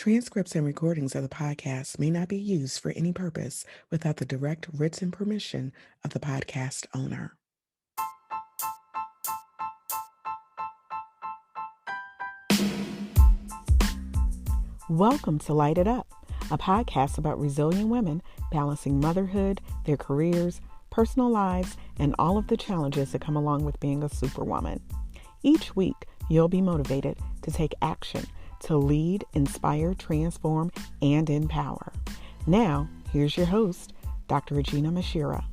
Transcripts and recordings of the podcast may not be used for any purpose without the direct written permission of the podcast owner. Welcome to LITE It Up, a podcast about resilient women balancing motherhood, their careers, personal lives, and all of the challenges that come along with being a superwoman. Each week, you'll be motivated to take action to lead, inspire, transform, and empower. Now, here's your host, Dr. Aginah Musherah.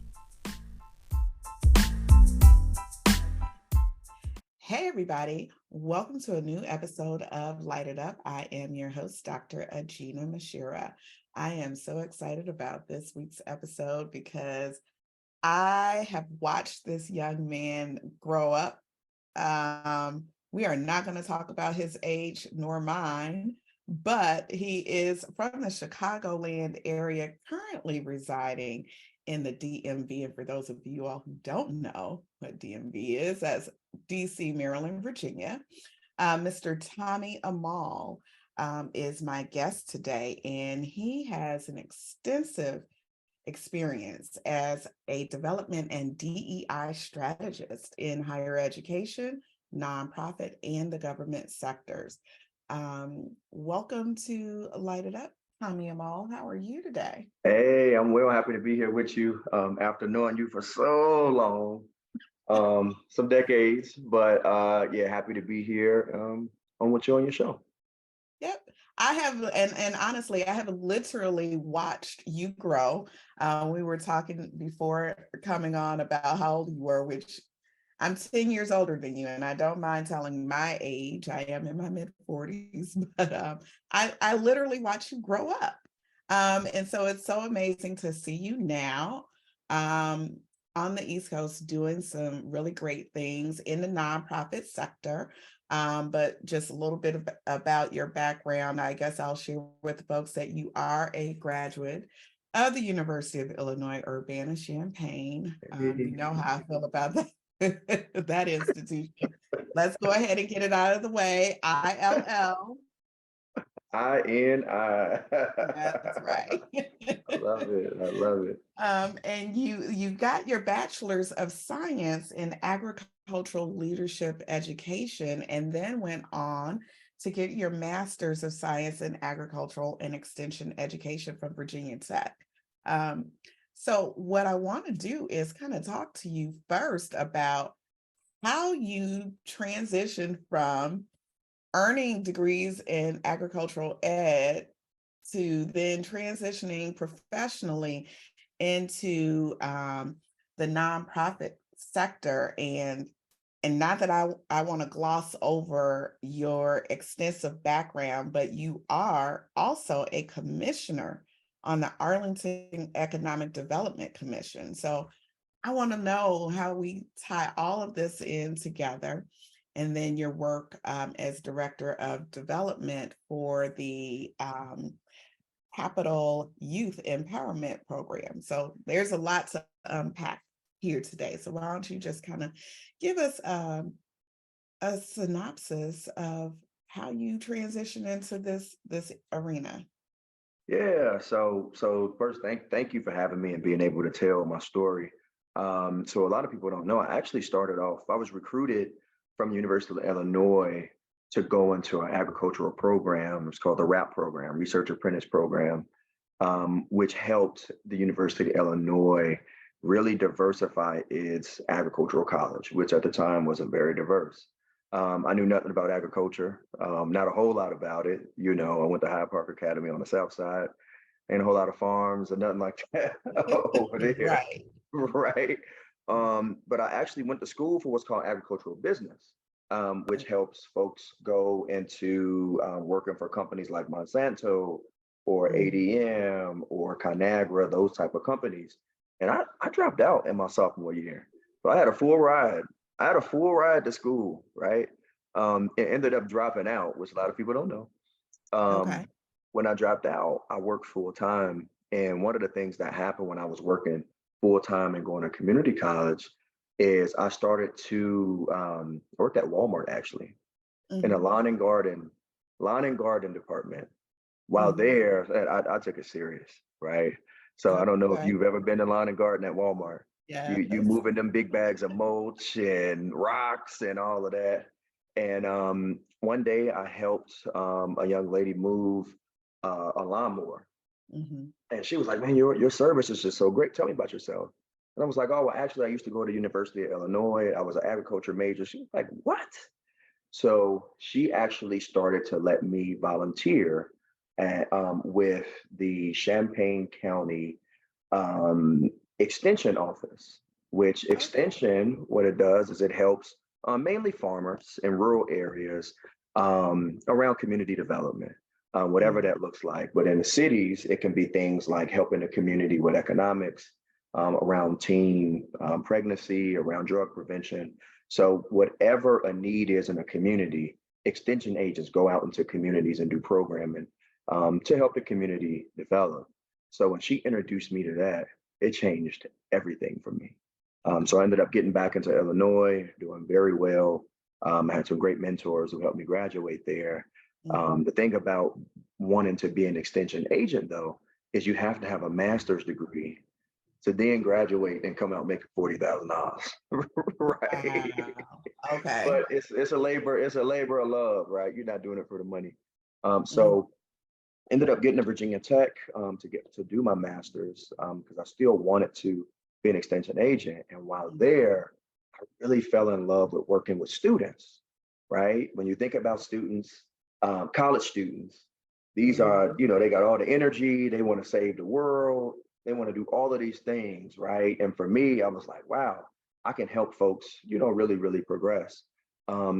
Hey, everybody. Welcome to a new episode of LITE It Up. I am your host, Dr. Aginah Musherah. I am so excited about this week's episode because I have watched this young man grow up. We are not going to talk about his age nor mine, but he is from the Chicagoland area, currently residing in the DMV. And for those of you all who don't know what DMV is, that's DC, Maryland, Virginia. Mr. Tommy Amal is my guest today, and he has an extensive experience as a development and DEI strategist in higher education, nonprofit, and the government sectors. Welcome to LITE It Up, Tommy Amal. How are you today? Hey, I'm well happy to be here with you after knowing you for so long, some decades, but yeah, happy to be here on with you on your show. Yep. I have, and honestly, I have literally watched you grow. We were talking before coming on about how old you were, which I'm 10 years older than you, and I don't mind telling my age. I am in my mid-40s, but I literally watched you grow up. And so it's so amazing to see you now on the East Coast doing some really great things in the nonprofit sector. But just a little bit about your background. I guess I'll share with the folks that you are a graduate of the University of Illinois, Urbana-Champaign. You know how I feel about that. That institution. Let's go ahead and get it out of the way. ILL. INI. That's right. I love it. I love it. And you got your bachelor's of science in agricultural leadership education, and then went on to get your master's of science in agricultural and extension education from Virginia Tech. So what I want to do is kind of talk to you first about how you transitioned from earning degrees in agricultural ed to then transitioning professionally into the nonprofit sector. And not that I want to gloss over your extensive background, but you are also a commissioner on the Arlington Economic Development Commission. So I want to know how we tie all of this in together, and then your work as Director of Development for the Capital Youth Empowerment Program. So there's a lot to unpack here today. So why don't you just kind of give us a synopsis of how you transition into this arena? Yeah. So first, thank you for having me and being able to tell my story. So a lot of people don't know. I actually started off. I was recruited from the University of Illinois to go into an agricultural program. It's called the RAP program, Research Apprentice Program, which helped the University of Illinois really diversify its agricultural college, which at the time wasn't very diverse. I knew nothing about agriculture, not a whole lot about it. You know, I went to Hyde Park Academy on the South Side, ain't a whole lot of farms or nothing like that over there. Right. Right. But I actually went to school for what's called agricultural business, which helps folks go into working for companies like Monsanto or ADM or Conagra, those type of companies. And I dropped out in my sophomore year. So I had a full ride. I had a full ride to school, right? It ended up dropping out, which a lot of people don't know. Okay. When I dropped out, I worked full time. And one of the things that happened when I was working full time and going to community college is I started to work at Walmart actually in a lawn and garden department. While there, I took it serious, right? So I don't know if Okay. you've ever been to lawn and garden at Walmart. You Yes. moving them big bags of mulch and rocks and all of that. And one day I helped a young lady move a lawnmower, Mhm. and she was like, "Man, your service is just so great. Tell me about yourself." And I was like, "Oh, well, actually, I used to go to University of Illinois. I was an agriculture major." She was like, "What?" So she actually started to let me volunteer with the Champaign County Extension Office, which Okay. Extension, what it does is it helps mainly farmers in rural areas around community development, whatever Mhm. that looks like. But in the cities, it can be things like helping the community with economics, around teen pregnancy, around drug prevention. So whatever a need is in a community, extension agents go out into communities and do programming to help the community develop. So when she introduced me to that, it changed everything for me. So I ended up getting back into Illinois, doing very well. I had some great mentors who helped me graduate there. Mhm. The thing about wanting to be an extension agent, though, is you have to have a master's degree to then graduate and come out making $40,000, right? Wow. Okay. But it's a labor of love, right? You're not doing it for the money. Mhm. So ended up getting to Virginia Tech to get to do my master's because I still wanted to be an extension agent. And while Mhm. there, I really fell in love with working with students, right? When you think about students, college students, these are, Mhm. they got all the energy, they want to save the world, they want to do all of these things, right? And for me, I was like, wow, I can help folks, really, really progress.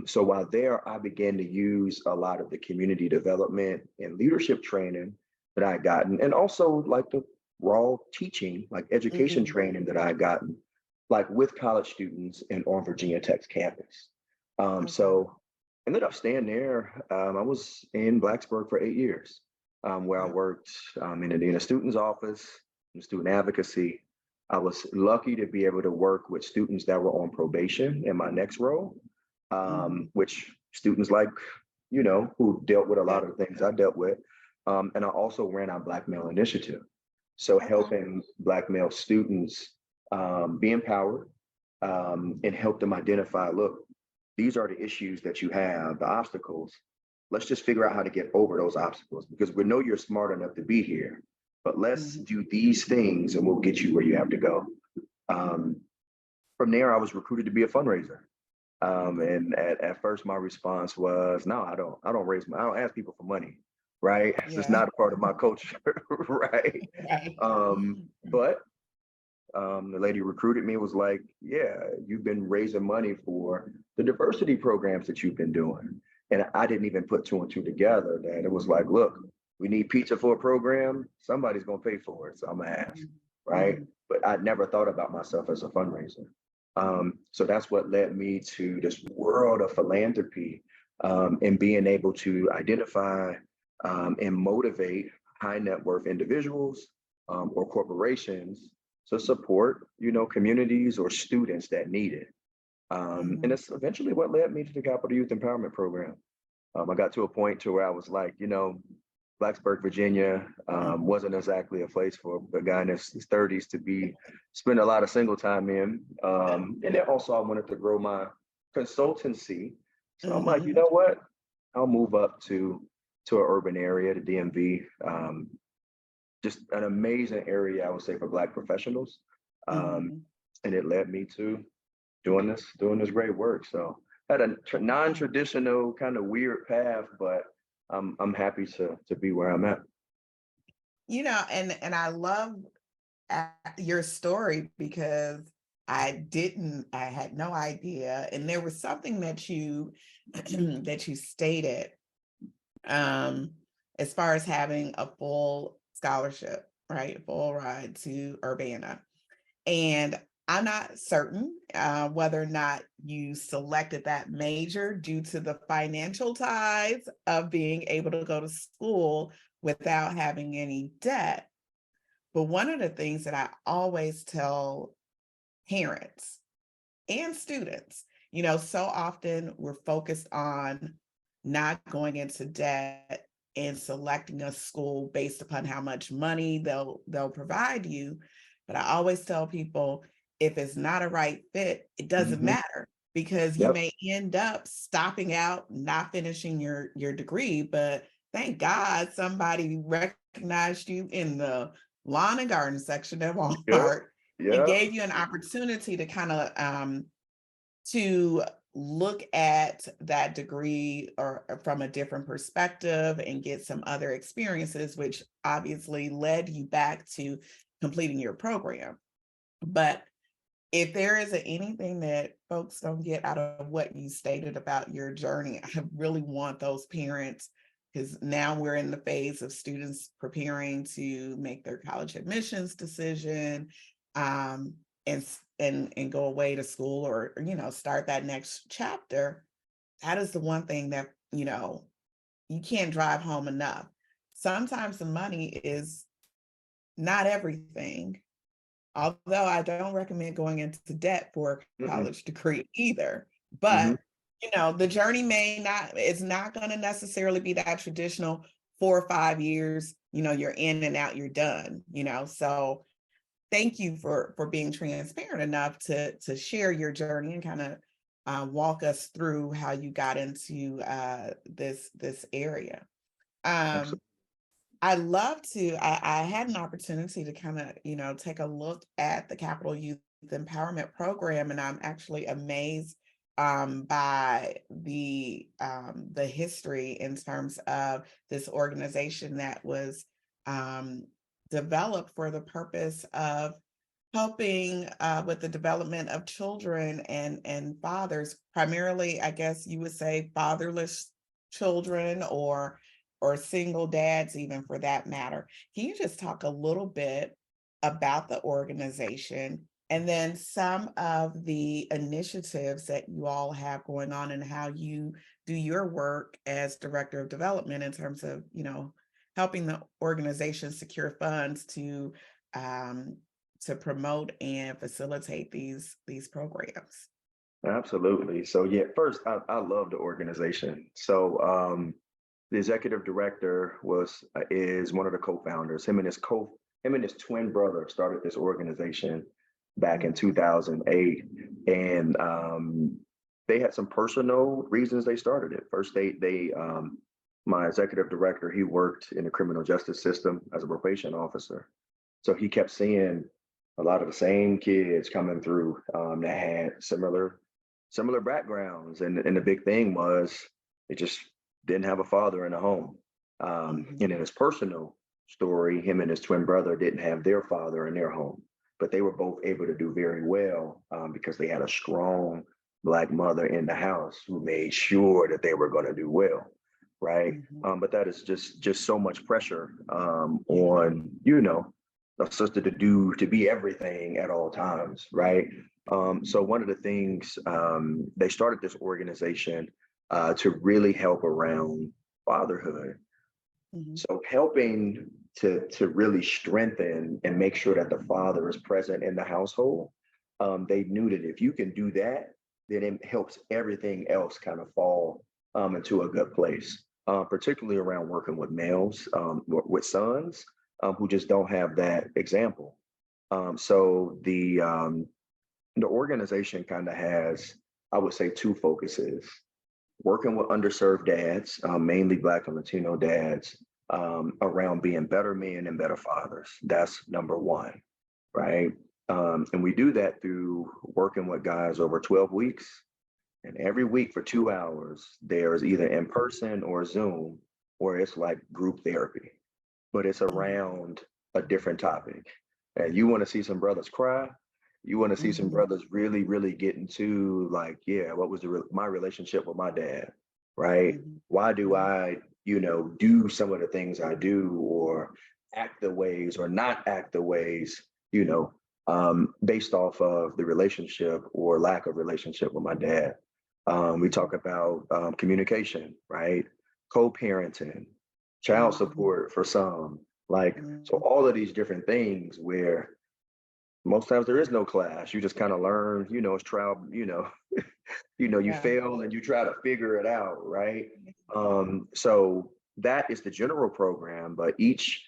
So while there, I began to use a lot of the community development and leadership training that I had gotten, and also like the raw teaching, like education Mhm. training that I had gotten, like with college students and on Virginia Tech's campus. Okay. So ended up staying there. I was in Blacksburg for 8 years, where I Wow. worked in a student's office, in student advocacy. I was lucky to be able to work with students that were on probation in my next role, Mhm. which students like, who dealt with a Yeah. lot of the things I dealt with. And I also ran our Black Male Initiative. So Okay. helping Black male students be empowered and help them identify, look, these are the issues that you have, the obstacles. Let's just figure out how to get over those obstacles because we know you're smart enough to be here, but let's Mhm. do these things and we'll get you where you have to go. Um, from there, I was recruited to be a fundraiser. Okay. And at first, my response was, "No, I don't raise money. I don't ask people for money, right? It's just Yeah. not a part of my culture, right?" Right. But the lady who recruited me was like, "Yeah, you've been raising money for the diversity programs that you've been doing." And I didn't even put two and two together. That it was like, look, we need pizza for a program. Somebody's gonna pay for it, so I'm gonna ask, right? Mhm. But I never thought about myself as a fundraiser. So that's what led me to this world of philanthropy and being able to identify and motivate high net worth individuals or corporations to support, communities or students that need it. And Mhm. it's eventually what led me to the Capital Youth Empowerment Program. I got to a point to where I was like, Blacksburg, Virginia Mhm. wasn't exactly a place for a guy in his 30s to be spend a lot of single time in. And then also I wanted to grow my consultancy. So I'm like, you Mhm. know what? I'll move up to an urban area, the DMV. Just an amazing area, I would say, for Black professionals. Um, Mhm. and it led me to doing this great work. So had a Wow. non-traditional kind of weird path, but I'm happy to be where I'm at. And I love your story because I had no idea. And there was something that you that you stated um as far as having a full scholarship, right? Full ride to Urbana. And I'm not certain whether or not you selected that major due to the financial ties of being able to go to school without having any debt. But one of the things that I always tell parents and students, so often we're focused on not going into debt in selecting a school based upon how much money they'll provide you. But I always tell people, if it's not a right fit, it doesn't Mhm. matter, because you Yep. may end up stopping out, not finishing your degree. But thank God somebody recognized you in the lawn and garden section at Yep. Walmart and Yep. gave you an opportunity to kind of to look at that degree or from a different perspective and get some other experiences, which obviously led you back to completing your program. But if there is anything that folks don't get out of what you stated about your journey, I really want those parents, because now we're in the phase of students preparing to make their college admissions decision, um, and go away to school, or start that next chapter. That is the one thing that you can't drive home enough. Sometimes the money is not everything. Although I don't recommend going into debt for a Mm-mm. college degree either. Mhm. But, the journey it's not going to necessarily be that traditional 4 or 5 years, you're in and out, you're done. So thank you for being transparent enough to share your journey and kind of walk us through how you got into this area. Um, Absolutely. I love to. I had an opportunity to kind of, take a look at the Capital Youth Empowerment Program, and I'm actually amazed by the history in terms of this organization that was um, developed for the purpose of helping with the development of children and fathers, primarily, I guess you would say, fatherless children, or single dads, even, for that matter. Can you just talk a little bit about the organization, and then some of the initiatives that you all have going on, and how you do your work as director of development in terms of, helping the organization secure funds um, to promote and facilitate these programs? Absolutely. So yeah, first, I love the organization. So the executive director is one of the co-founders. Him and his twin brother started this organization back in Mm, 2008, and they had some personal reasons they started it. First, my executive director, he worked in the criminal justice system as a probation officer, so he kept seeing a lot of the same kids coming through that had similar backgrounds, and the big thing was they just didn't have a father in the home. mhm, And in his personal story, him and his twin brother didn't have their father in their home, but they were both able to do very well because they had a strong Black mother in the house who made sure that they were going to do well, right? mhm. But that is just so much pressure Yeah. on a sister to be everything at all times, right? So one of the things they started this organization to really help around fatherhood. Mhm, So helping to really strengthen and make sure that the father is present in the household. They knew that if you can do that, then it helps everything else kind of fall into a good place. Particularly around working with males, with sons who just don't have that example. So the organization kind of has, I would say, two focuses: working with underserved dads, mainly Black and Latino dads, around being better men and better fathers. That's number one, right? And we do that through working with guys over 12 weeks. And every week for 2 hours, there's either in person or Zoom, or it's like group therapy, but it's mhm, around a different topic. And you want to see some brothers cry. You want to see some mhm, brothers really, really get into, like, yeah, what was my relationship with my dad, right? mhm, Why do mhm, I, do some of the things I do, or act the ways or not act the ways, based off of the relationship or lack of relationship with my dad. We mhm, talk about communication, right? Co-parenting, child mhm, support for some, like, so mhm. all of these different things where most times there is no class. You just kind of learn, it's trial, you Yeah. fail and you try to figure it out, right? So that is the general program, but each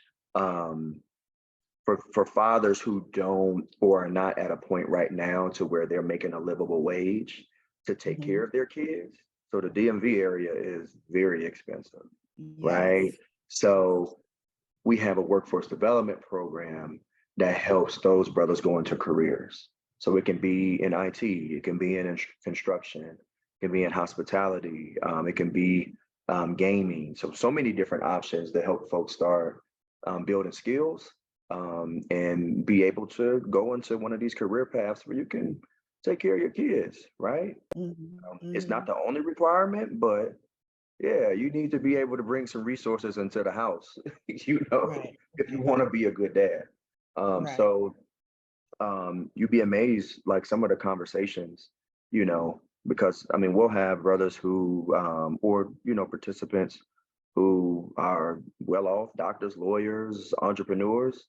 for fathers who don't or are not at a point right now to where they're making a livable wage to take care Mhm. of their kids. So the DMV area is very expensive, right? Yes. So we have a workforce development program that helps those brothers go into careers. So it can be in IT, it can be in construction, it can be in hospitality, it can be gaming. So many different options that help folks start building skills and be able to go into one of these career paths where you can take care of your kids, right? Mhm. It's not Mhm. the only requirement, but yeah, you need to be able to bring some resources into the house, Right. if you Right. want to be a good dad. Right. So you'd be amazed, like some of the conversations, because I mean, we'll have brothers who, or, participants who are well off, doctors, lawyers, entrepreneurs.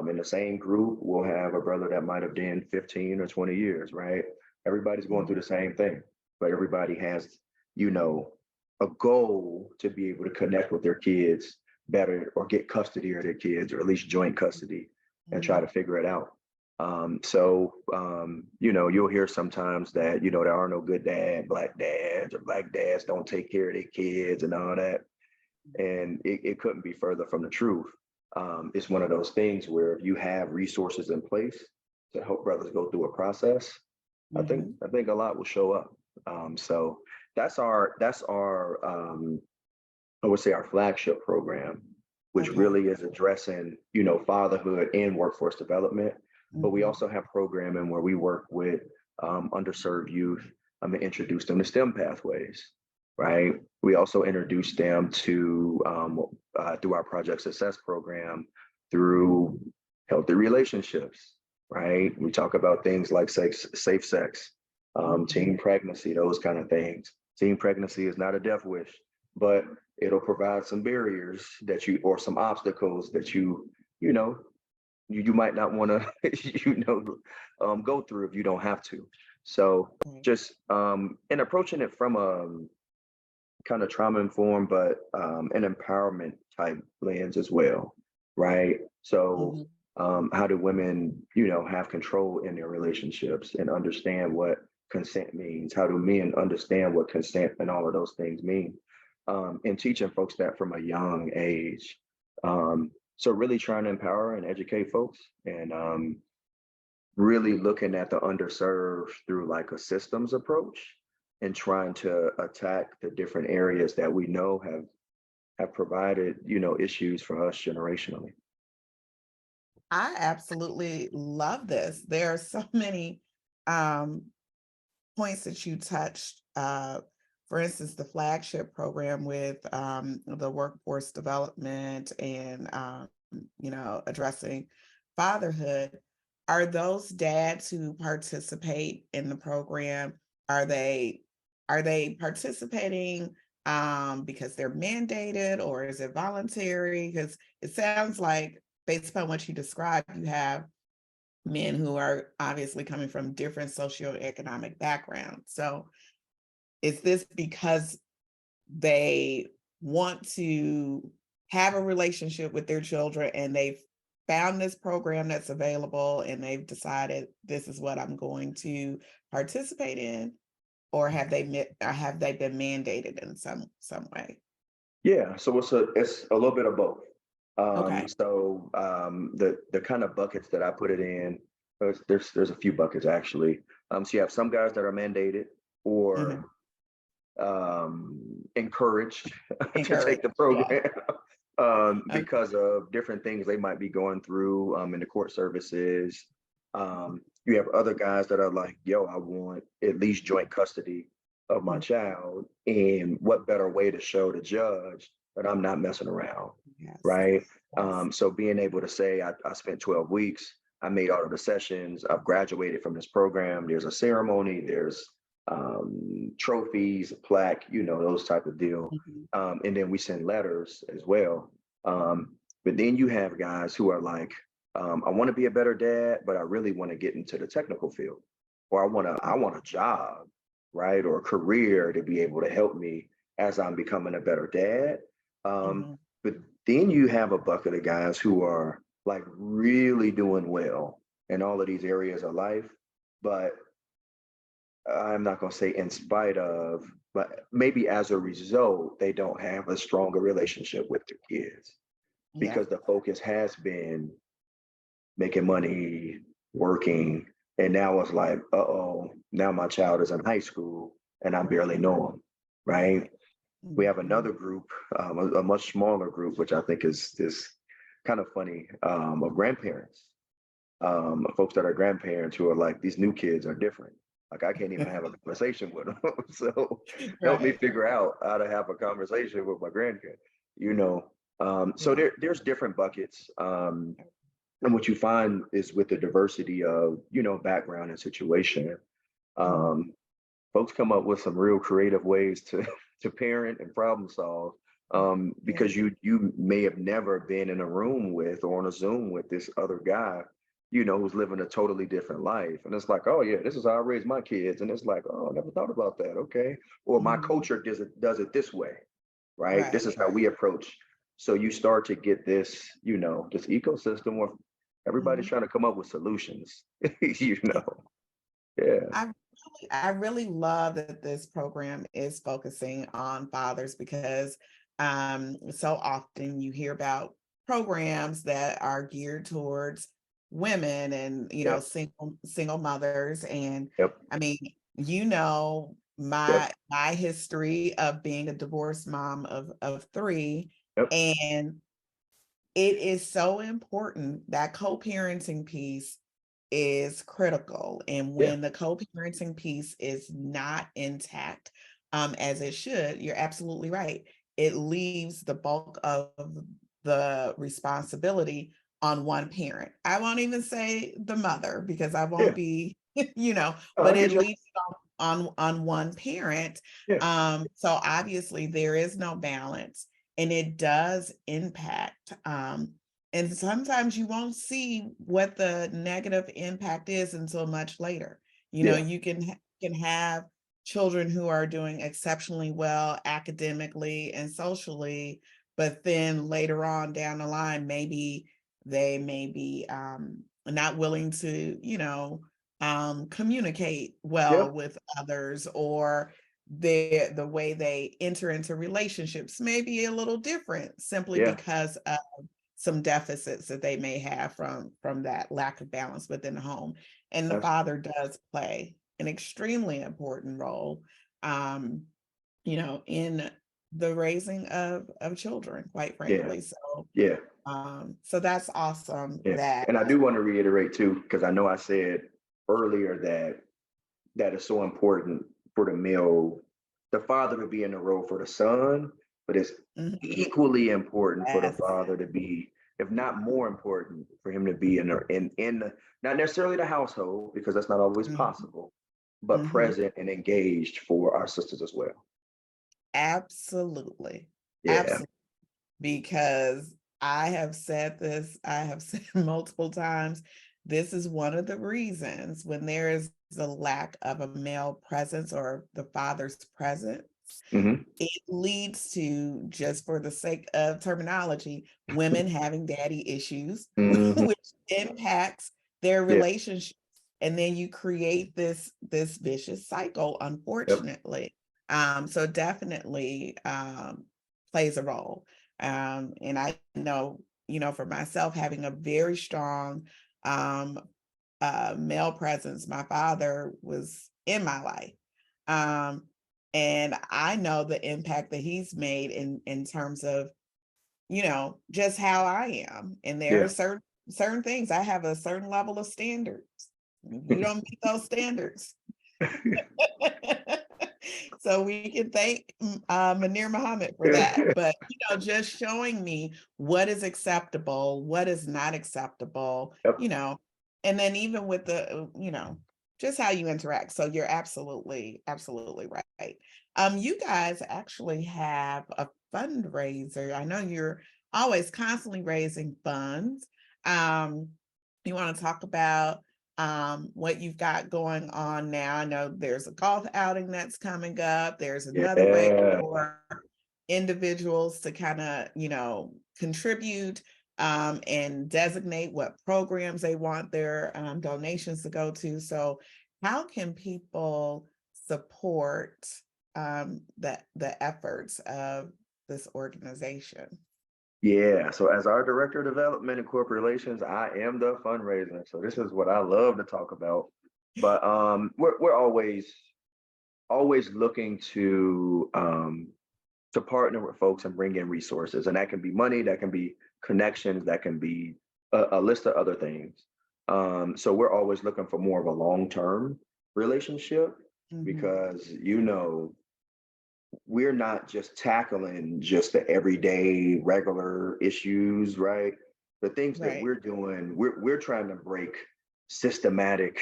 In the same group, we'll have a brother that might have done 15 or 20 years, right? Everybody's going through Mhm. the same thing, but everybody has, you know, a goal to be able to connect with their kids better or get custody of their kids or at least joint custody and try Mhm. to figure it out. You'll hear sometimes that, there are no good black dads, or black dads don't take care of their kids and all that. And it couldn't be further from the truth. It's one of those things where if you have resources in place to help brothers go through a process, Mhm. I think a lot will show up. So that's our I would say our flagship program, which Okay. really is addressing, fatherhood and workforce development. But we Mhm. also have programming where we work with underserved youth and introduce them to STEM pathways, right? We also introduce them to, through our Project Success program, through healthy relationships, right? We talk about things like safe sex, teen Mhm. pregnancy, those kind of things. Teen pregnancy is not a death wish, but it'll provide some barriers or some obstacles that you know, you might not want to, go through if you don't have to. So Right. just and approaching it from a kind of trauma informed, but an empowerment type lens as well, right? So Mhm. how do women, have control in their relationships and understand what consent means? How do men understand what consent and all of those things mean? And teaching folks that from a young age. So really trying to empower and educate folks and really looking at the underserved through like a systems approach and trying to attack the different areas that we know have provided, issues for us generationally. I absolutely love this. There are so many um, points that you touched. For instance, the flagship program with the workforce development and addressing fatherhood. Are those dads who participate in the program? Are they are they participating because they're mandated, or is it voluntary? Because it sounds like, based upon what you described, you have men who are obviously coming from different socioeconomic backgrounds. So is this because they want to have a relationship with their children and they've found this program that's available and they've decided this is what I'm going to participate in? Or have they been mandated in some way? Yeah, so it's a little bit of both. Okay. The kind of buckets that I put it in, there's a few buckets actually. So you have some guys that are mandated Hmm. or encouraged to take Encourage. the Yeah. program Okay. because of different things they might be going through in the court services. You have other guys that are like, yo, I want at least joint custody of my Mhm. child. And what better way to show the judge that I'm not messing around, Yes. right? Yes. So being able to say, I spent 12 weeks, I made all of the sessions, I've graduated from this program, there's a ceremony, there's trophies, a plaque, those type of deal. Mhm. And then we send letters as well. But then you have guys who are like, I want to be a better dad, but I really want to get into the technical field, or I want a job, right, or a career to be able to help me as I'm becoming a better dad. Um, Mhm. but then you have a bucket of guys who are like really doing well in all of these areas of life, but I'm not going to say in spite of, but maybe as a result, they don't have a stronger relationship with their kids Yeah. because the focus has been making money, working, and now it's like, uh-oh, now my child is in high school and I barely know him, right? We have Mhm. another group, a much smaller group, which I think is kind of funny, of grandparents, folks that are grandparents who are like, these new kids are different. Like I can't even have a conversation with them. So help me Right. figure out how to have a conversation with my grandkid, you know. So Yeah. there's different buckets. And what you find is with the diversity of, background and situation, Mhm. um, folks come up with some real creative ways to to parent and problem solve, Yeah. because you may have never been in a room with or on a Zoom with this other guy, who's living a totally different life. And it's like, oh yeah, this is how I raise my kids. And it's like, oh, I never thought about that. Okay. Or my Mhm. culture does it this way, right? This Right. is how we approach. So you start to get this, this ecosystem where everybody's Mhm. trying to come up with solutions, you Yeah. know. Yeah. I really love that this program is focusing on fathers because so often you hear about programs that are geared towards women and Yeah. single mothers. And Yep. I mean, Yep. my history of being a divorced mom of three, Yep. and it is so important. That co-parenting piece is critical. And Yeah. when the co-parenting piece is not intact, as it should, you're absolutely right. It leaves the bulk of the responsibility on one parent. I won't even say the mother because I Yeah. won't be, Oh, I but it get you. leaves it on one parent. Yeah. So obviously there is no balance, and it does impact. And sometimes you won't see what the negative impact is until much later. Yeah. You can have children who are doing exceptionally well academically and socially, but then later on down the line, maybe they may be not willing to, communicate well Yep. with others, or the way they enter into relationships may be a little different simply Yeah. because of some deficits that they may have from that lack of balance within the home. And the That's father does play an extremely important role, um, in the raising of children, quite yeah. frankly. So Yeah. so that's awesome Yeah. that And I do want to reiterate too, because I know I said earlier that is so important for the father to be in the role for the son, but it's Mhm. equally important for the Yes. father to be, if not more important, for him to be not necessarily the household, because that's not always Mhm. possible, but Mhm. present and engaged for our sisters as well. Absolutely. Yeah. Absolutely. Because I have said multiple times, this is one of the reasons when there is a lack of a male presence or the father's presence, Hmm. it leads to, just for the sake of terminology, women having daddy issues, Hmm. which impacts their Yeah. relationship. And then you create this vicious cycle, Yep. unfortunately. So definitely plays a role. And I know, for myself, having a very strong um, male presence, my father was in my life. Um, and I know the impact that he's made in terms of, just how I am. And there are Yeah. certain things. I have a certain level of standards. You don't meet those standards. So we can thank Manir Muhammad for that. But just showing me what is acceptable, what is not acceptable, Yep. and then even with the, just how you interact. So you're absolutely right. You guys actually have a fundraiser. I know you're always constantly raising funds. Um, you want to talk about what you've got going on now? I know there's a golf outing that's coming up. There's another race Yeah. for individuals to kind of, contribute and designate what programs they want their donations to go to. So how can people support the efforts of this organization? Yeah, so as our director of development and corporate relations, I am the fundraiser. So this is what I love to talk about. But we're always looking to partner with folks and bring in resources, and that can be money, that can be connections, that can be a list of other things. So we're always looking for more of a long-term relationship Mhm. because we're not just tackling just the everyday regular issues, right? The things that Right. we're doing, we're trying to break systematic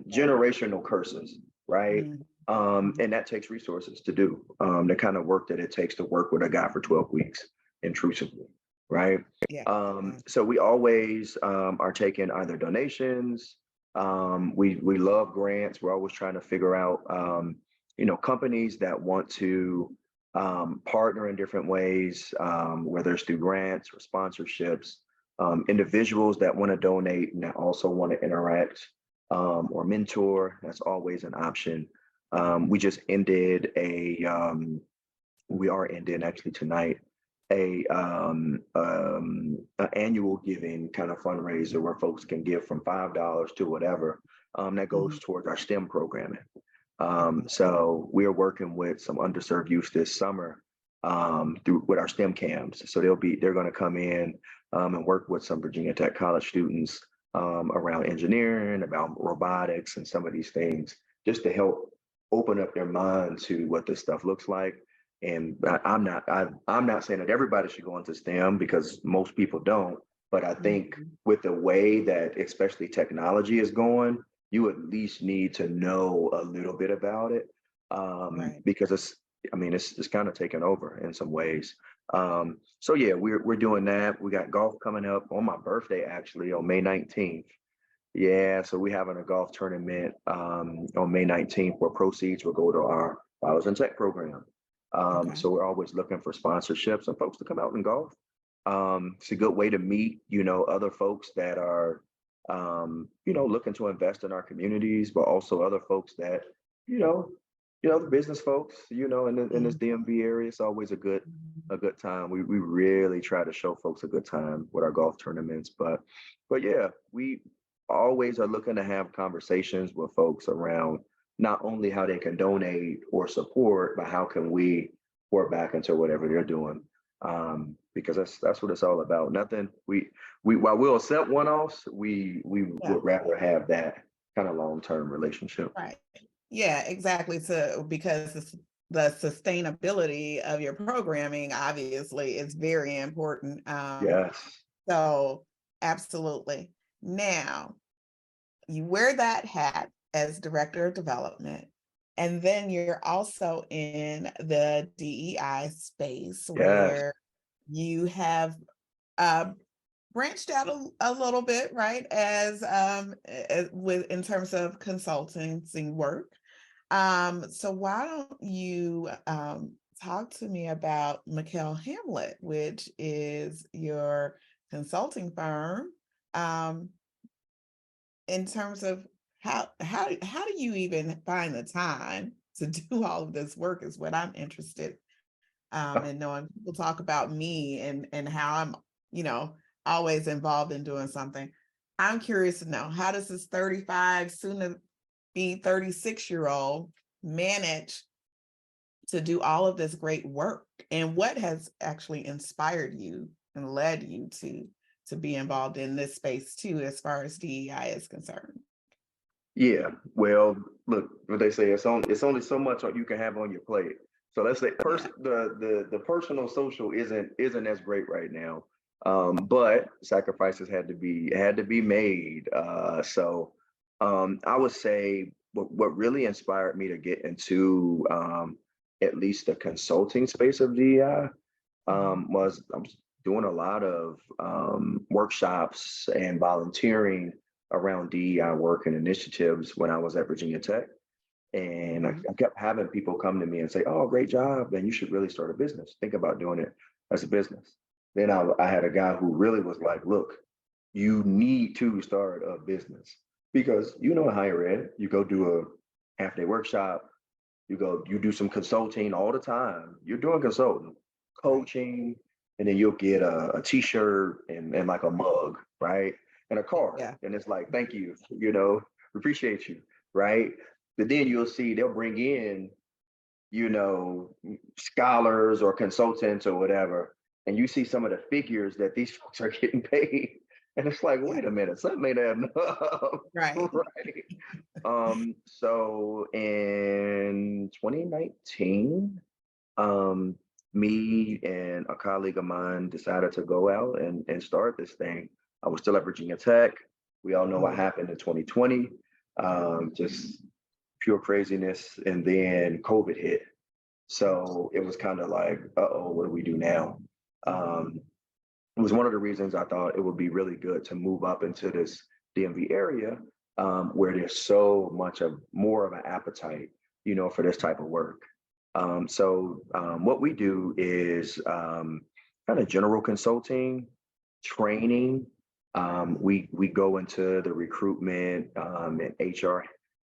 generational curses, right? Mhm. And that takes resources to do the kind of work that it takes to work with a guy for 12 weeks intrusively, right? Yeah. So we always are taking either donations. We love grants. We're always trying to figure out, companies that want to partner in different ways, whether it's through grants or sponsorships, individuals that want to donate and that also want to interact or mentor. That's always an option. We just ended we are ending actually tonight a annual giving kind of fundraiser where folks can give from $5 to whatever that goes Mhm. towards our STEM programming. Okay. So we are working with some underserved youth this summer through with our STEM camps. So they're going to come in and work with some Virginia Tech college students around engineering, about robotics, and some of these things, just to help open up their mind to what this stuff looks like. And I'm not saying that everybody should go into STEM because most people don't, but I think Mhm. with the way that especially technology is going, you at least need to know a little bit about it Right. because it's kind of taken over in some ways. So yeah, we're doing that. We got golf coming up on my birthday actually on May 19th. Yeah, so we're having a golf tournament on May 19th where proceeds will go to our Bios and Tech program. Okay. So we're always looking for sponsorships and folks to come out and golf. It's a good way to meet, other folks that are, looking to invest in our communities, but also other folks that, you know, the business folks, in this Mhm. DMV area. It's always a good time. We really try to show folks a good time with our golf tournaments, but yeah, we always are looking to have conversations with folks around not only how they can donate or support, but how can we pour back into whatever they're doing. Because that's what it's all about. Nothing we while we'll accept one-offs, we Yeah. would rather have that kind of long-term relationship. Right. Yeah, exactly. So because the sustainability of your programming obviously is very important. Yes. So absolutely. Now, you wear that hat as director of development, and then you're also in the DEI space Yes. where you have uh, branched out a little bit, right? With in terms of consultancy work. So why don't you talk to me about McKell Hamlet, which is your consulting firm, um, in terms of how do you even find the time to do all of this work is what I'm interested in knowing. People talk about me and how I'm, you know, always involved in doing something. I'm curious to know, how does this 35, soon to be 36-year-old manage to do all of this great work? And what has actually inspired you and led you to be involved in this space too, as far as DEI is concerned? Yeah, well, look, what they say, it's only so much you can have on your plate. So let's say Yeah. the personal social isn't as great right now. But sacrifices had to be made. I would say what really inspired me to get into at least the consulting space of DEI Mhm. was I was doing a lot of workshops and volunteering around DEI work and initiatives when I was at Virginia Tech. And Mhm. I kept having people come to me and say, "Oh, great job, man! You should really start a business. Think about doing it as a business." Then I had a guy who really was like, "Look, you need to start a business because you know in higher ed, you go do a half day workshop, you do some consulting all the time. You're doing consulting, Right. coaching, and then you'll get a t-shirt and like a mug, right? And a card. Yeah. And it's like, thank you, appreciate you, right? But then you'll see they'll bring in, you know, scholars or consultants or whatever, and you see some of the figures that these folks are getting paid. And it's like, Yeah. wait a minute, something ain't adding up, Right. right? So in 2019, um, me and a colleague of mine decided to go out and start this thing. I was still at Virginia Tech. We all know what Mhm. happened in 2020, Yeah. just pure craziness. And then COVID hit. Yes. So it was kind of like, uh-oh, what do we do now? Mhm. Um, it was one of the reasons I thought it would be really good to move up into this DMV area, where there's so much of more of an appetite, for this type of work. What we do is kind of general consulting, training. We go into the recruitment and HR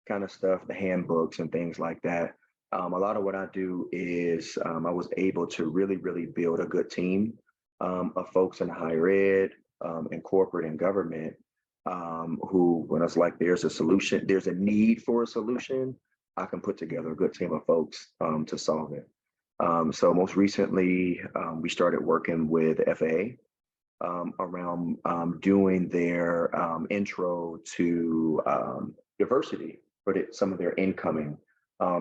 kind of stuff, the handbooks and things like that. A lot of what I do is I was able to really, really build a good team of folks in higher ed and corporate and government who, when it's like there's a solution, there's a need for a solution, I can put together a good team of folks to solve it. So most recently, we started working with FAA around doing their intro to diversity for some of their incoming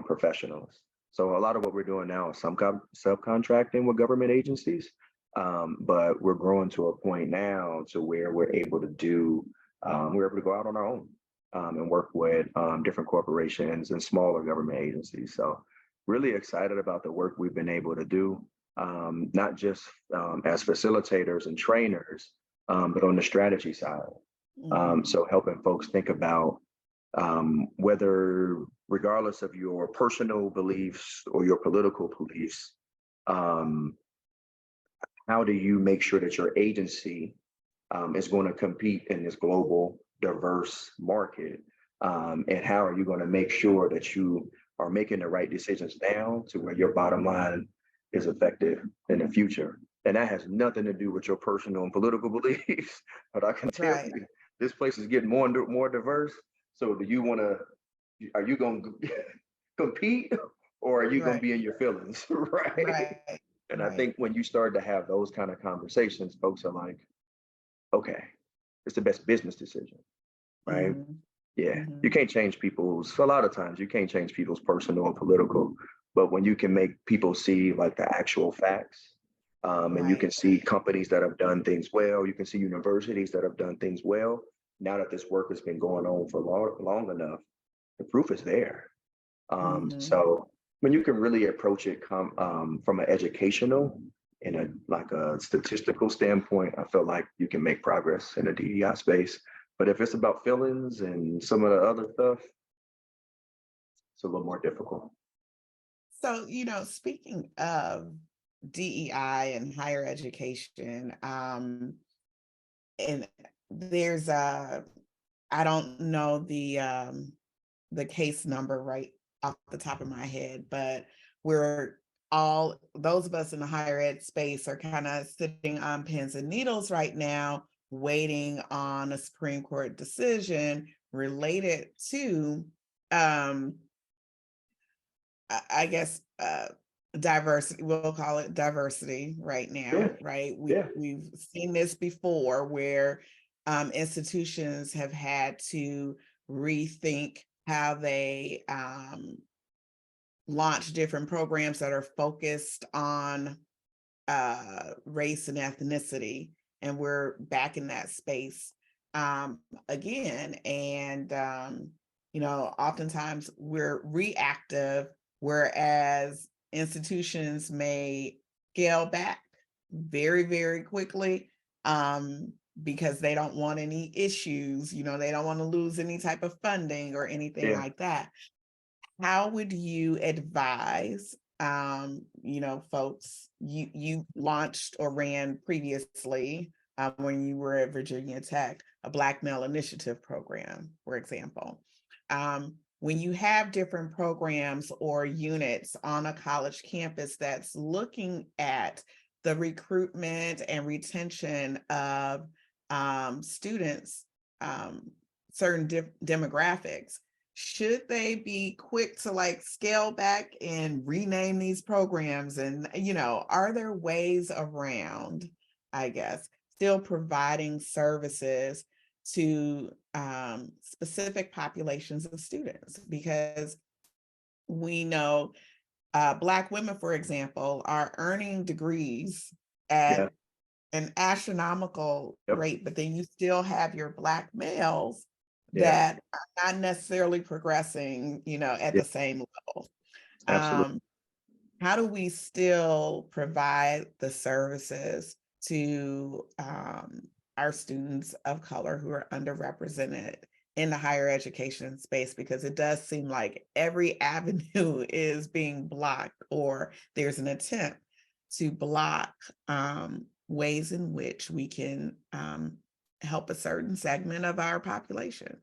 professionals. So a lot of what we're doing now is some subcontracting with government agencies, but we're growing to a point now to where we're able to go out on our own and work with different corporations and smaller government agencies. So really excited about the work we've been able to do, not just as facilitators and trainers, but on the strategy side. Mhm. So helping folks think about whether, regardless of your personal beliefs or your political beliefs, um, how do you make sure that your agency is going to compete in this global, diverse market? And how are you going to make sure that you are making the right decisions now to where your bottom line is effective in the future? And that has nothing to do with your personal and political beliefs, but I can tell Right. you, this place is getting more and more diverse. So do you want to, are you going to compete or are you going to Right. be in your feelings? Right. Right. And I Right. think when you start to have those kind of conversations, folks are like, okay, it's the best business decision, right? Mhm. Yeah, you Mhm. can't change a lot of times you can't change people's personal and political, but when you can make people see like the actual facts, and you Right. can see companies that have done things well, you can see universities that have done things well. Now that this work has been going on for long enough, the proof is there. Mhm. So when you can really approach it from an educational and a statistical standpoint, I feel like you can make progress in the DEI space. But if it's about feelings and some of the other stuff, it's a little more difficult. So, speaking of DEI and higher education, and there's I don't know the case number right off the top of my head, but we're all those of us in the higher ed space are kind of sitting on pins and needles right now, waiting on a Supreme Court decision related to um I guess diversity, we'll call it diversity right Yeah, now, right? yeah, We've seen this before where institutions have had to rethink how they launch different programs that are focused on race and ethnicity. And we're back in that space again. And, oftentimes we're reactive, whereas institutions may scale back very, very quickly because they don't want any issues, they don't want to lose any type of funding or anything yeah. like that. how would you advise, folks, you launched or ran previously, when you were at Virginia Tech, a Black Male Initiative program, for example. When you have different programs or units on a college campus that's looking at the recruitment and retention of students, certain demographics, should they be quick to like scale back and rename these programs? And, are there ways around, I guess, still providing services to specific populations of students? Because we know Black women, for example, are earning degrees Yeah. at an astronomical Yep. rate, but then you still have your Black males Yeah. that are not necessarily progressing, at Yeah. the same level. Absolutely. How do we still provide the services to our students of color who are underrepresented in the higher education space? Because it does seem like every avenue is being blocked, or there's an attempt to block ways in which we can help a certain segment of our population.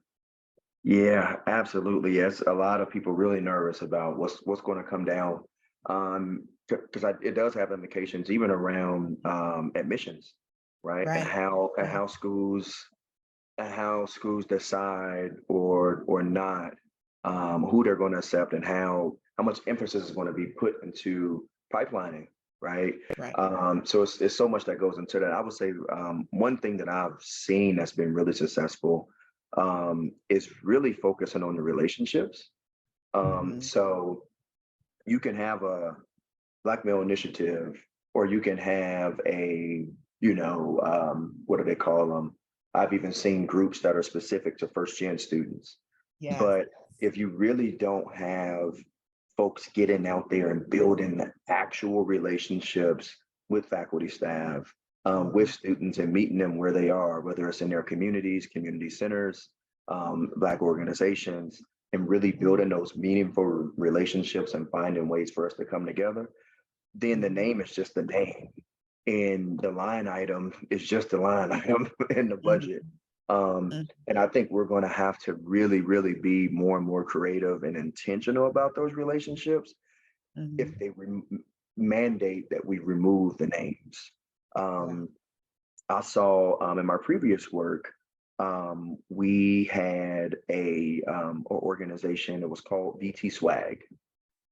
Yeah, absolutely. Yes, a lot of people really nervous about what's going to come down, because it does have implications even around admissions, right? And Right. how and Yeah. how schools decide or not, who they're going to accept, and how much emphasis is going to be put into pipelining, right? Right. So it's so much that goes into that. I would say one thing that I've seen that's been really successful is really focusing on the relationships. Mhm. So you can have a Black Male Initiative, or you can have what do they call them? I've even seen groups that are specific to first gen students. Yes. But if you really don't have folks getting out there and building the actual relationships with faculty, staff, with Mhm. students, and meeting them where they are, whether it's in their communities, community centers, Black organizations, and really Mhm. building those meaningful relationships and finding ways for us to come together, then the Mhm. name is just the name. And the line item is just the line item in the Mhm. budget. Mhm. And I think we're going to have to really, really be more and more creative and intentional about those relationships if Mhm. they mandate that we remove the names. Yeah. Um, I saw in my previous work, we had a organization that was called BT Swag,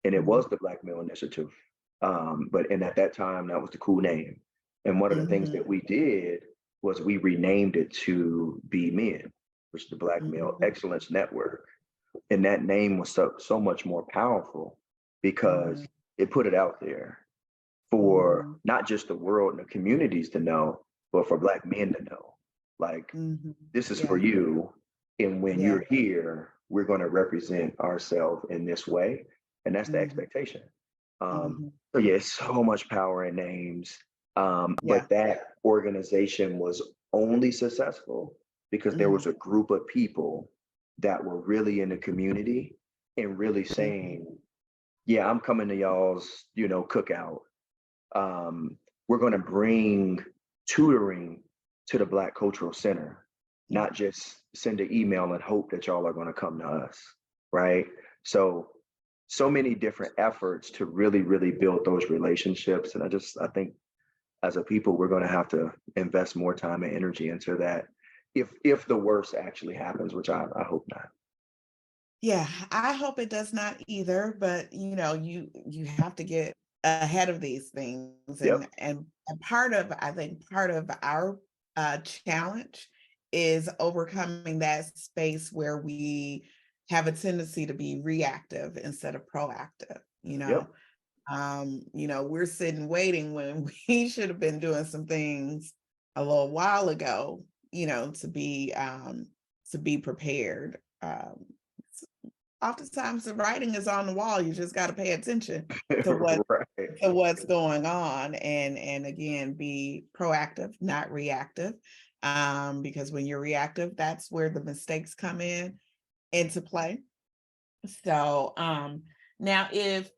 and it Mhm. was the Black Male Initiative. But at that time, that was the cool name. And one of the things Mhm. that we did was we renamed it to Be Men, which is the Black Male Mhm. Excellence Network. And that name was so much more powerful because Mhm. it put it out there for Mhm. not just the world and the communities to know, but for Black men to know. Like, Mhm. this is for Yeah. you. And when Yeah. you're here, we're going to represent ourselves in this way. And that's the Mhm. expectation. Mhm. So yeah, so much power in names. Yeah. But that organization was only successful because there was Mhm. a group of people that were really in the community and really Mhm. saying, yeah, I'm coming to y'all's, cookout. Um, we're going to bring tutoring to the Black Cultural Center, Yeah. not just send an email and hope that y'all are going to come to us, right? So many different efforts to really, really build those relationships. And I think as a people, we're going to have to invest more time and energy into that if the worst actually happens, which I hope not. Yeah, I hope it does not either, but you have to get ahead of these things, and Yep. part of, I think, part of our challenge is overcoming that space where we have a tendency to be reactive instead of proactive. Yep. We're sitting waiting when we should have been doing some things a little while ago, to be prepared. Oftentimes the writing is on the wall. You just got to pay attention to Right. what's going on, and again, be proactive, not reactive. Because when you're reactive, that's where the mistakes come into play. So now if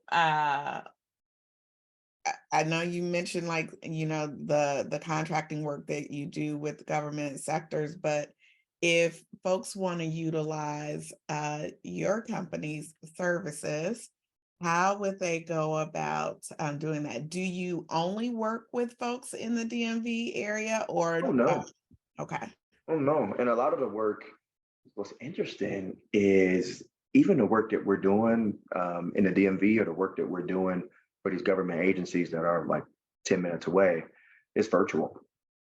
I know you mentioned, like, the contracting work that you do with government sectors, but if folks want to utilize your company's services, how would they go about doing that? Do you only work with folks in the DMV area, Oh or no, okay? oh no. And a lot of the work, what's interesting is even the work that we're doing in the DMV, or the work that we're doing for these government agencies that are like 10 minutes away, is virtual.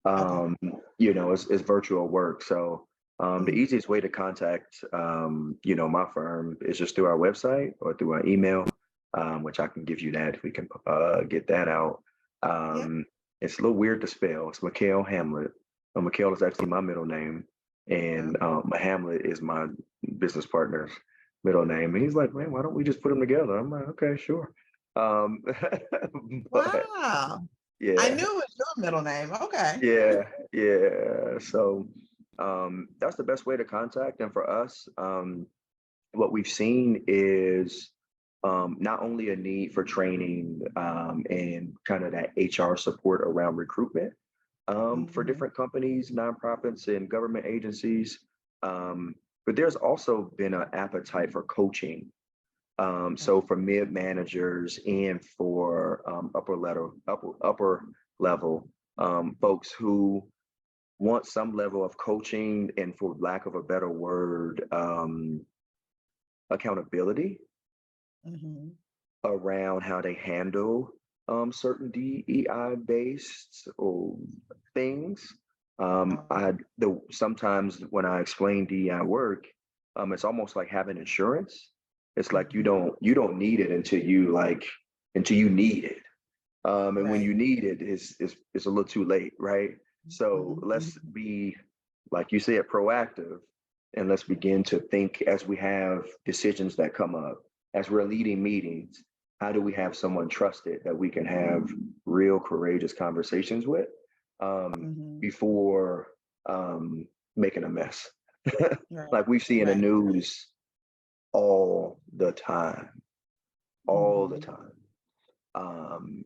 Okay. Um, it's virtual work. So the Mhm. easiest way to contact, my firm is just through our website or through our email, which I can give you that if we can get that out. Yeah. Um, it's a little weird to spell. It's Mikhail Hamlet. Mikhail is actually my middle name, and Okay. Hamlet is my business partner's middle name. And he's like, man, why don't we just put them together? I'm like, okay, sure. Um, but Wow. I yeah, knew it was your middle name. Okay. yeah, yeah. So that's the best way to contact. And for us, what we've seen is not only a need for training and kind of that HR support around recruitment for Mhm. different companies, nonprofits, and government agencies, but there's also been an appetite for coaching. So for mid managers and for upper level folks who want some level of coaching and, for lack of a better word, accountability Mhm. around how they handle certain DEI based or things. Oh, I the Sometimes when I explain DEI work, it's almost like having insurance. It's like you mhm. don't need it until you need it. And when Right. you need it, it's a little too late, right? So Mhm, let's mhm. be, like you said, proactive, and let's begin to think as we have decisions that come up, as we're leading meetings. How do we have someone trusted that we can have real, courageous conversations with Mhm. before making a mess? Right. Like we see in the Right. news all the Mhm. time.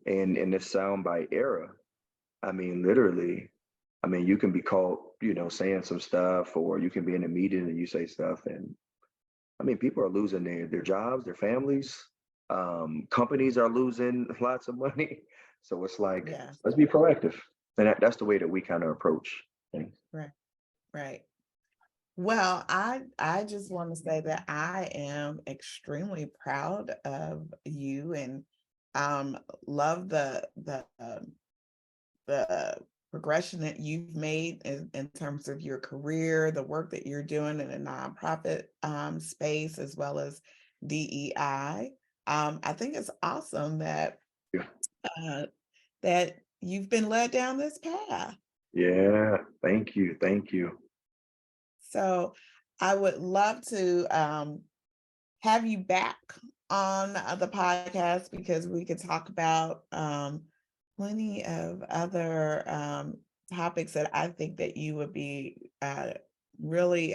And in this soundbite era, I mean, literally, I mean, you can be caught, saying some stuff, or you can be in a meeting and you say stuff. And I mean, people are losing their jobs, their families. Companies are losing lots of money. So it's like, Yes. let's be proactive. And that's the way that we kind of approach things. Right. Right. Well, I just want to say that I am extremely proud of you, and um love the progression that you've made in terms of your career, the work that you're doing in a nonprofit space, as well as DEI. I think it's awesome Yeah. uh, that you've been led down this path. Yeah. Thank you. Thank you. So I would love to have you back on the podcast, because we could talk about plenty of other topics that I think that you would be really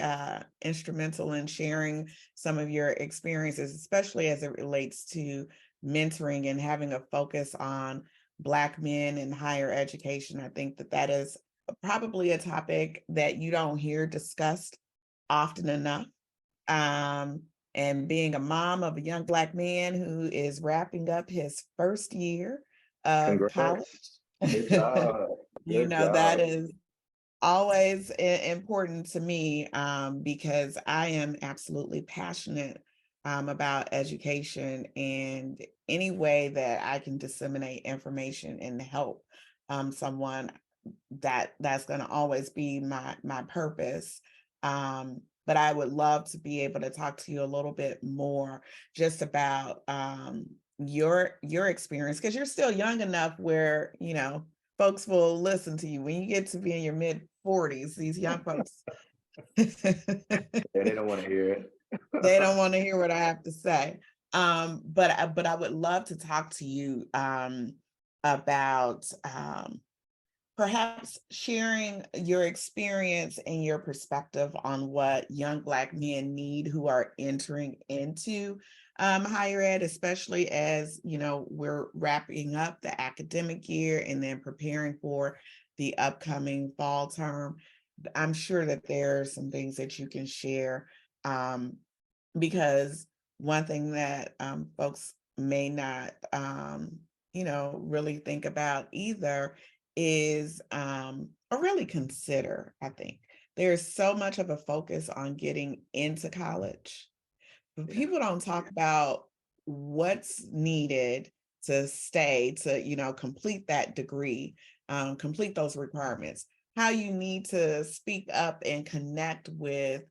instrumental in sharing some of your experiences, especially as it relates to mentoring and having a focus on Black men in higher education. I think that that is probably a topic that you don't hear discussed often enough. Um, and being a mom of a young Black man who is wrapping up his first year of college, Congrats. Good job. Good that job. is always important to me, because I am absolutely passionate about education, and any way that I can disseminate information and help someone, that's going to always be my purpose. But I would love to be able to talk to you a little bit more just about your experience, because you're still young enough where folks will listen to you when you get to be in your mid 40s. These young folks, they Yeah, they don't want to hear it. don't want to hear what I have to say. But I would love to talk to you about perhaps sharing your experience and your perspective on what young Black men need who are entering into higher ed, especially as, we're wrapping up the academic year and then preparing for the upcoming fall term. I'm sure that there are some things that you can share, because one thing that folks may not, really think about either is, or really consider, I think. There's so much of a focus on getting into college, but Yeah. people don't talk about what's needed to stay, to, complete that degree, complete those requirements, how you need to speak up and connect with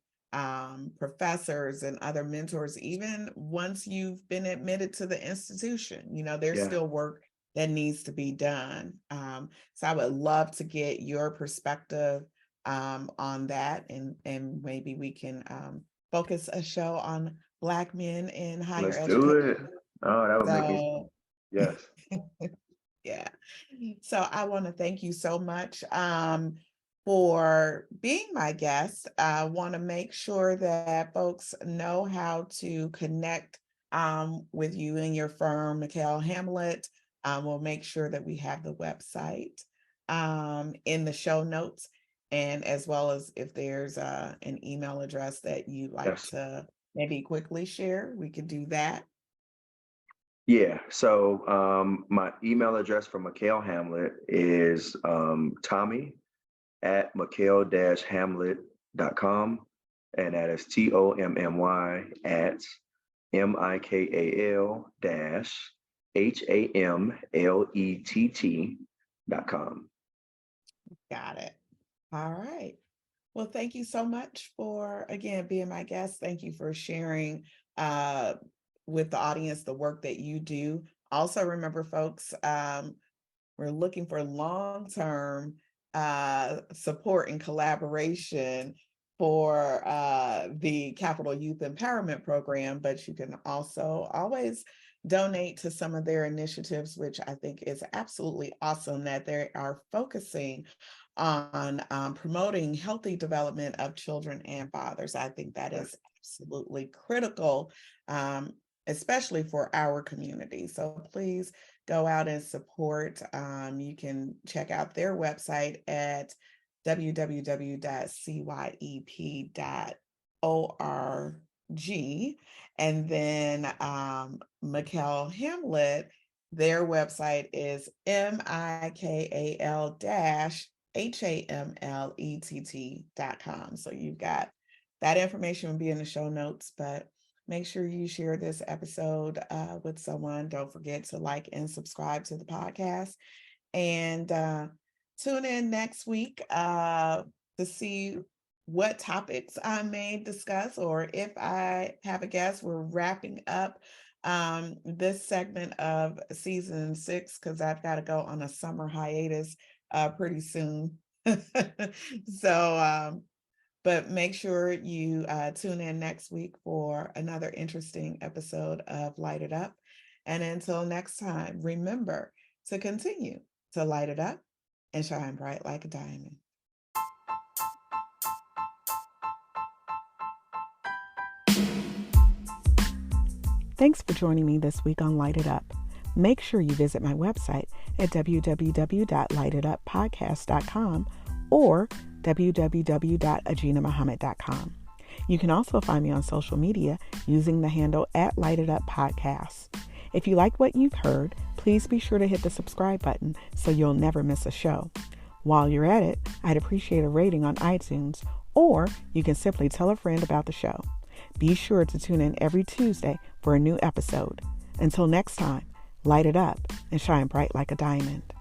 professors and other mentors, even once you've been admitted to the institution. There's Yeah. still work that needs to be done. So I would love to get your perspective on that, and maybe we can focus a show on Black men in higher Let's do education. it. Oh, that would make me, So yes. yeah. So I want to thank you so much for being my guest. I want to make sure that folks know how to connect with you and your firm, Mikhail Hamlet. We'll make sure that we have the website in the show notes, and as well as if there's an email address that you'd like Yes. to maybe quickly share, we could do that. Yeah. So my email address for Mikhail Hamlet is Tommy@mikhail-hamlet.com. And that is TOMMY@MIKAL-HAMLETT.com. Got it. All right. Well, thank you so much for, again, being my guest. Thank you for sharing uh, with the audience the work that you do. Also, remember, folks, we're looking for long-term support and collaboration for the Capital Youth Empowerment Program, but you can also always donate to some of their initiatives, which I think is absolutely awesome that they are focusing on promoting healthy development of children and fathers. I think that is absolutely critical, especially for our community. So please go out and support. You can check out their website at www.cyep.org. And then Mikhail Hamlet, their website is MIKAL-HAMLETT.com. So you've got that information will be in the show notes, but make sure you share this episode with someone. Don't forget to like and subscribe to the podcast. And tune in next week to see what topics I may discuss, or if I have a guest. We're wrapping up this segment of season 6 because I've got to go on a summer hiatus pretty soon. So, but make sure you tune in next week for another interesting episode of Light It Up. And until next time, remember to continue to light it up and shine bright like a diamond. Thanks for joining me this week on Light It Up. Make sure you visit my website at www.lightituppodcast.com or www.aginahmuhammad.com. You can also find me on social media using the handle @LightItUpPodcast. If you like what you've heard, please be sure to hit the subscribe button so you'll never miss a show. While you're at it, I'd appreciate a rating on iTunes, or you can simply tell a friend about the show. Be sure to tune in every Tuesday for a new episode. Until next time, light it up and shine bright like a diamond.